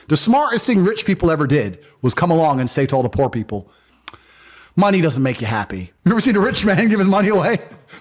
The smartest thing rich people ever did was come along and say to all the poor people, money doesn't make you happy. You ever seen a rich man give his money away?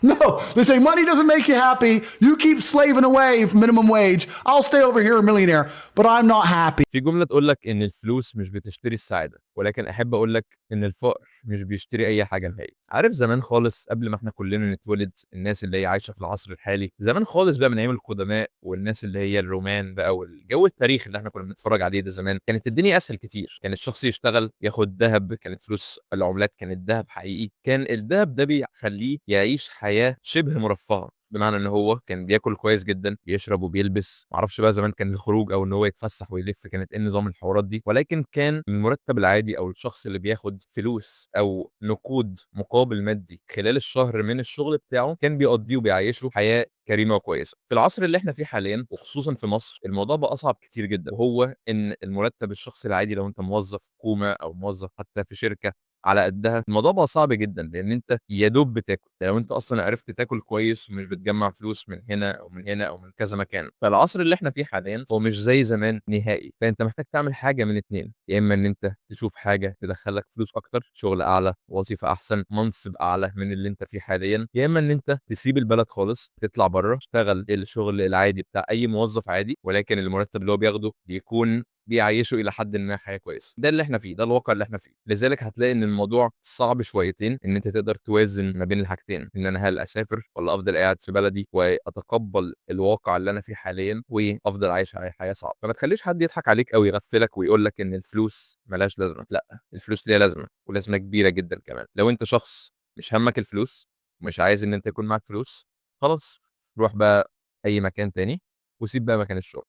No, they say money doesn't make you happy. You keep slaving away for minimum wage. I'll stay over here a millionaire, but I'm not happy. في جملة تقول لك إن الفلوس مش بتشتري السعادة، ولكن أحب أقول لك إن الفقر مش بيشتري أي حاجة نهائي. عارف زمان خالص قبل ما إحنا كلنا نتولد، الناس اللي هي عايشة في العصر الحالي، زمان خالص بقى من أيام القدماء والناس اللي هي الرومان بقى والجو التاريخي اللي إحنا كنا بنتفرج عليه ده زمان، كانت الدنيا أسهل كتير. كان الشخص يشتغل ياخد ذهب، كانت فلوس العملات كانت ذهب حقيقي، كان الذهب ده بيخليه يعيش حياة شبه مرفهة. بمعنى ان هو كان بياكل كويس جدا، بيشرب وبيلبس، معرفش بقى زمان كان الخروج او ان هو يتفسح ويلف كانت ايه نظام الحوارات دي، ولكن كان المرتب العادي او الشخص اللي بياخد فلوس او نقود مقابل مادي خلال الشهر من الشغل بتاعه كان بيقضيه وبيعيشه حياة كريمه وكويسه. في العصر اللي احنا فيه حاليا وخصوصا في مصر الموضوع بقى اصعب كتير جدا، وهو ان المرتب الشخصي العادي لو انت موظف حكومه او موظف حتى في شركه على قدها، الموضوع بقى صعب جدا لان انت يا دوب بتاكل. لو انت اصلا عرفت تاكل كويس ومش بتجمع فلوس من هنا او من هنا او من كذا مكان، فالعصر اللي احنا فيه حاليا هو مش زي زمان نهائي. فانت محتاج تعمل حاجه من اتنين، يا اما ان انت تشوف حاجه تدخلك فلوس اكتر، شغل اعلى، وظيفه احسن، منصب اعلى من اللي انت فيه حاليا، يا اما ان انت تسيب البلد خالص، تطلع بره، تشتغل الشغل العادي بتاع اي موظف عادي، ولكن المرتب اللي هو بياخده بيكون بيعيشه الى حد ما حياه كويسه. ده اللي احنا فيه، ده الواقع اللي احنا فيه. لذلك هتلاقي ان الموضوع صعب شويتين ان انت تقدر توازن ما بين الحاجتين، ان انا هل اسافر ولا افضل قاعد في بلدي واتقبل الواقع اللي انا فيه حاليا وافضل عايش حياه صعبه. فما تخليش حد يضحك عليك او يغفلك ويقول لك ان الفلوس ملهاش لازمه. لا، الفلوس ليها لازمه ولازمه كبيره جدا كمان. لو انت شخص مش همك الفلوس ومش عايز ان انت يكون معاك فلوس، خلاص روح بقى اي مكان تاني وسيب بقى مكان الشغل.